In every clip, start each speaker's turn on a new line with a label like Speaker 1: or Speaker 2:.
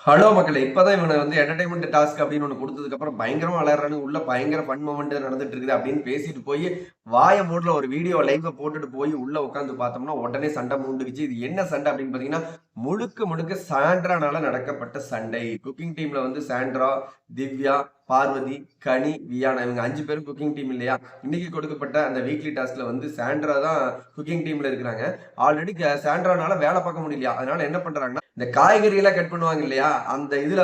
Speaker 1: Hello மக்களே! இப்பதான் இவன என்டர்டெயின்மென்ட் டாஸ்க் அப்படின்னு ஒண்ணு குடுத்ததுக்கப்புறம் பயங்கரமா விளையாடுறானுங்க. உள்ள பயங்கர ஃபன் மொமெண்ட் நடந்துட்டு இருக்குது அப்படின்னு பேசிட்டு போயி, வாய மூடல ஒரு வீடியோ லைவ போட்டுட்டு போய் உள்ள உட்கார்ந்து பார்த்தோம்னா, உடனே சண்டை மூண்டுக்குச்சு. இது என்ன சண்டை அப்படின்னு பார்த்தீங்கன்னா, முழுக்க முழுக்க சாண்ட்ரானால நடக்கப்பட்ட சண்டை. குக்கிங் டீம்ல சாண்ட்ரா, திவ்யா, பார்வதி, கனி, வியானா இவங்க 5 பேரும் குக்கிங் டீம் இல்லையா? இன்னைக்கு கொடுக்கப்பட்ட அந்த வீக்லி டாஸ்க்ல சாண்ட்ரா தான் குக்கிங் டீம்ல இருக்கிறாங்க. ஆல்ரெடி சாண்ட்ரானால வேலை பார்க்க முடியலையா? அதனால என்ன பண்றாங்கன்னா, இந்த காய்கறி எல்லாம் கட் பண்ணுவாங்க இல்லையா? அந்த இதுல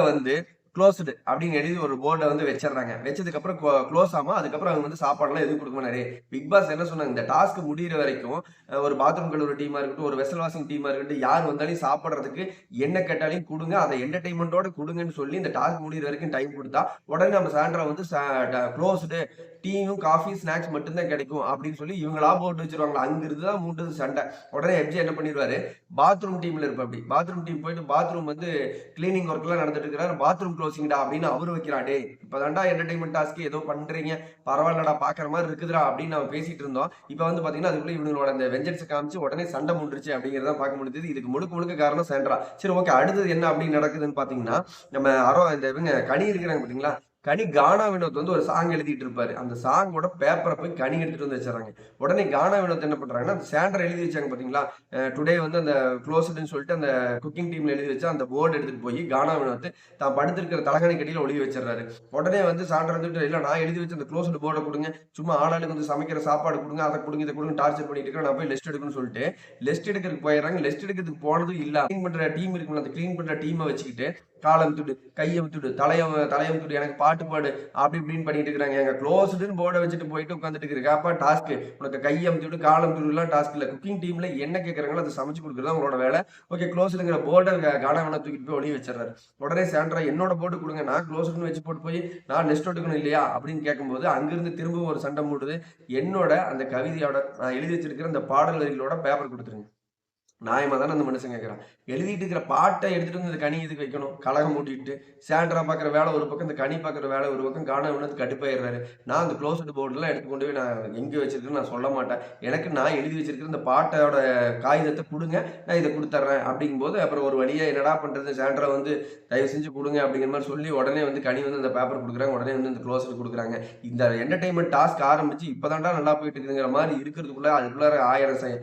Speaker 1: க்ளோஸ்டு அப்படின்னு எழுதி ஒரு போர்டை வச்சிடுறாங்க. வச்சதுக்கு அப்புறம் க்ளோஸ் ஆமா. அதுக்கப்புறம் அவங்க சாப்பாடுலாம் எதுவும் கொடுக்க மாட்டாரு. பிக் பாஸ் என்ன சொன்னாங்க, இந்த டாஸ்க் முடியிற வரைக்கும் ஒரு பாத்ரூம் கழுவுற டீமா இருக்கட்டும், ஒரு வெசல் வாஷிங் டீமா இருக்கட்டும், யார் வந்தாலும் சாப்பிடுறதுக்கு என்ன கேட்டாலையும் கொடுங்க. அதை என்டர்டைன்மெண்டோட கொடுங்கன்னு சொல்லி இந்த டாஸ்க் முடியிற வரைக்கும் டைம் கொடுத்தா உடனே நம்ம சாண்ட்ரா க்ளோஸ்டு டீயும் காஃபி ஸ்நாக்ஸ் மட்டும்தான் கிடைக்கும் அப்படின்னு சொல்லி இவங்களா போட்டு வச்சிருவாங்க. அங்கிருந்து தான் மூட்டது சண்டை. உடனே எம்ஜி என்ன பண்ணிடுவாரு, பாத்ரூம் டீம்ல இருப்ப அப்படி பாத்ரூம் டீம் போயிட்டு பாத்ரூம் கிளீனிங் ஒர்க் எல்லாம் நடந்துட்டு இருக்கிறாரு. பாத்ரூம் க்ளோசிங்டா அப்படின்னு அவரு வைக்கிறாடே. இப்பதான்டா என்டர்டைன்மெண்ட் டாஸ்க் ஏதோ பண்றீங்க, பரவாயில்லடா பாக்குற மாதிரி இருக்குதுடா அப்படின்னு நம்ம பேசிட்டு இருந்தோம். இப்ப பாத்தீங்கன்னா அதுக்குள்ள இவங்களோட அந்த வெஞ்சன்ஸ் காமிச்சு உடனே சண்டை மூண்டுருச்சு அப்படிங்கிறத பார்க்க முடியுது. இதுக்கு முழுக்க முழுக்க காரணம் சாண்ட்ரா. சரி, ஓகே, அடுத்தது என்ன அப்படின்னு நடக்குதுன்னு பாத்தீங்கன்னா, நம்ம இந்த இவங்க கனி இருக்கிறாங்க பாத்தீங்களா, கனி கானா வினோத் ஒரு சாங் எழுதிட்டு இருப்பாரு. அந்த சாங்கோட பேப்பரை போய் கனி எடுத்துட்டு வச்சிடறாங்க. உடனே கானா வினோத் என்ன பண்றாங்கன்னா, சாண்டர் எழுதி வச்சாங்க பாத்தீங்களா, டுடே அந்த க்ளோஸ்டுன்னு சொல்லிட்டு அந்த குக்கிங் டீம்ல எழுதி வச்சா அந்த போர்டு எடுத்துட்டு போய் கானா வினோத் தான் படுத்திருக்கிற தலகாணி கடியில ஒளிய வச்சிடறாரு. உடனே சாண்டர் இல்ல, நான் எழுதி வச்ச அந்த க்ளோஸ்டு போர்டை கொடுங்க, சும்மா ஆளாளுக்கு சமைக்கிற சாப்பாடு கொடுங்க, அதை கொடுங்க, இதை கொடுங்க, டார்ச்சர் பண்ணிட்டு இருக்கேன், நான் போய் லெஸ்ட் எடுக்கணும்னு சொல்லிட்டு லெஸ்ட் எடுக்கிறதுக்கு போயிடுறாங்க. லெஸ்ட் எடுக்கிறதுக்கு போனதும் இல்ல, கிளீன் பண்ற டீம் இருக்குல்ல, அந்த கிளீன் பண்ற டீமை வச்சுக்கிட்டு காலம் துடு, கையம் துடு, தலையம் துடு, எனக்கு பாட்டு பாடு அப்படி இப்படின்னு பண்ணிட்டு இருக்கிறாங்க. எங்க க்ளோஸ்டுன்னு போர்டை வச்சுட்டு போயிட்டு உட்காந்துட்டு இருக்காப்பா டாஸ்க். உனக்கு கையம் துடு காலம் துடு எல்லாம் டாஸ்க் இல்ல. குக்கிங் டீம்ல என்ன கேட்கறாங்களோ அதை சமைச்சு கொடுக்குறது உங்களோட வேலை. ஓகே, க்ளோஸ்டுங்கிற போர்டை காணவன தூக்கிட்டு போய் ஒளி வச்சிடறாரு. உடனே சாண்ட்ரா, என்னோட போர்டு கொடுங்க, நான் க்ளோஸ்டுன்னு வச்சு போட்டு போய் நான் நெஸ்ட் எடுக்கணும் இல்லையா அப்படின்னு கேட்கும்போது அங்கிருந்து திரும்பவும் ஒரு சண்டை மூடுது. என்னோட அந்த கவிதையோட நான் எழுதி வச்சிருக்கிற அந்த பாடல் வரிகளோட பேப்பர் கொடுத்துருங்க. நியாயமா தானே அந்த மனுஷன் கேட்குறான். எழுதிட்டு இருக்கிற பாட்டை எடுத்துட்டு இந்த கனி இதுக்கு வைக்கணும். கலகம் மூட்டிட்டு சாண்ட்ரா பார்க்குற வேலை ஒரு பக்கம், இந்த கனி பார்க்குற வேலை ஒரு பக்கம். காண கடுப்பாயிடுறாரு. நான் அந்த க்ளோஸ்டு போர்டுலாம் எடுத்து கொண்டு போய் நான் எங்கே வச்சிருக்கேன்னு நான் சொல்ல மாட்டேன். எனக்கு நான் எழுதி வச்சிருக்கிற இந்த பாட்டோட காகிதத்தை கொடுங்க, நான் இதை கொடுத்துட்றேன் அப்படிங்கும்போது அப்புறம் ஒரு வழியாக என்னடா பண்ணுறது, சாண்ட்ரா தயவு செஞ்சு கொடுங்க அப்படிங்கிற மாதிரி சொல்லி உடனே கனி அந்த பேப்பர் கொடுக்குறாங்க. உடனே இந்த க்ளோஸ்டு கொடுக்குறாங்க. இந்த என்டர்டைன்மெண்ட் டாஸ்க் ஆரம்பிச்சு இப்போதான்டா நல்லா போயிட்டு இருக்குங்கிற மாதிரி இருக்கிறதுக்குள்ள அதுக்குள்ளார 5000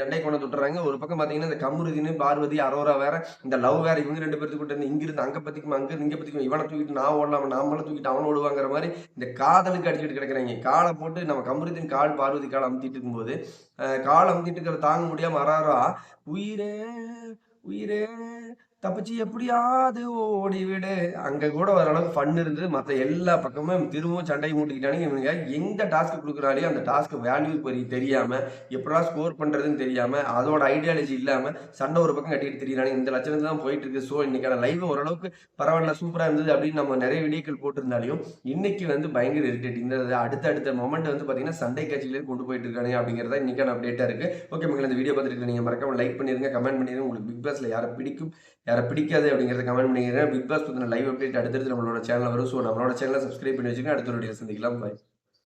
Speaker 1: சண்டை கொண்டு விட்டுறாங்க. ஒரு பக்கம் பார்த்தீங்கன்னா, இந்த கம்ருதீன், பார்வதி, அரோரா வேற, இந்த லவ் வேற, இவங்க 2 பேத்துக்கிட்ட இங்கிருந்து அங்க பத்திக்கும், அங்கிருந்து இங்க பத்திக்கும், இவனை தூக்கிட்டு நான் ஓடலாம், நாமளும் தூக்கிட்டு அவன் ஓடுவாங்கிற மாதிரி இந்த காதலுக்கு அடிச்சுட்டு கிடக்குறாங்க. காலை போட்டு நம்ம கம்ருதீன் கால் பார்வதி கால் அமுத்திட்டு இருக்கும்போது, கால் அமுத்திட்டு இருக்கிற தாங்க முடியாம அரோரா, உயிரே உயிரே தப்பிச்சு எப்படியாவது ஓடிவிடு. அங்க கூட ஓரளவுக்கு ஃபன் இருந்தது. மத்த எல்லா பக்கமும் திரும்பவும் சண்டை மூட்டிக்கிட்டானுங்க. இவனுங்க எந்த டாஸ்க் குடுக்குறாலையோ அந்த டாஸ்க் வேல்யூ தெரியாம, எப்படா ஸ்கோர் பண்றதுன்னு தெரியாம, அதோட ஐடியாலஜி இல்லாம சண்டை ஒரு பக்கம் கட்டிட்டு திரியிறானுங்க. இந்த லட்சணத்துல தான் போயிட்டு இருக்கு. ஸோ இன்னைக்கான லைவ் ஓரளவுக்கு பரவாயில்ல, சூப்பரா இருந்தது அப்படின்னு நம்ம நிறைய வீடியோக்கள் போட்டிருந்தாலையும், இன்னைக்கு பயங்கர இரிட்டேட்டிங். இந்த அடுத்த மொமெண்ட் பாத்தீங்கன்னா சண்டை காட்சியிலே கொண்டு போயிட்டு இருக்கானுங்க அப்படிங்கிறதா இன்னைக்கான அப்டேட்டா இருக்கு. ஓகே மக்களே, இந்த வீடியோ பார்த்துட்டு நீங்க மறக்காம லைக் பண்ணிருங்க, கமெண்ட் பண்ணிருங்க. உங்களுக்கு பிக் பாஸ்ல யாரை பிடிக்கும், யாரை பிடிக்காது அப்படிங்கிறத கமெண்ட் பண்ணிக்கிறேன். பிக் பாஸ் பற்றின லைவ் அப்டேட் அடுத்தடுத்து நம்மளோட சேனல் வரும். ஸோ நம்மளோட சேனலை சப்ஸ்கிரைப் பண்ணி வச்சுக்கோங்க. அடுத்த வீடியோ சந்திக்கலாம். பாய்.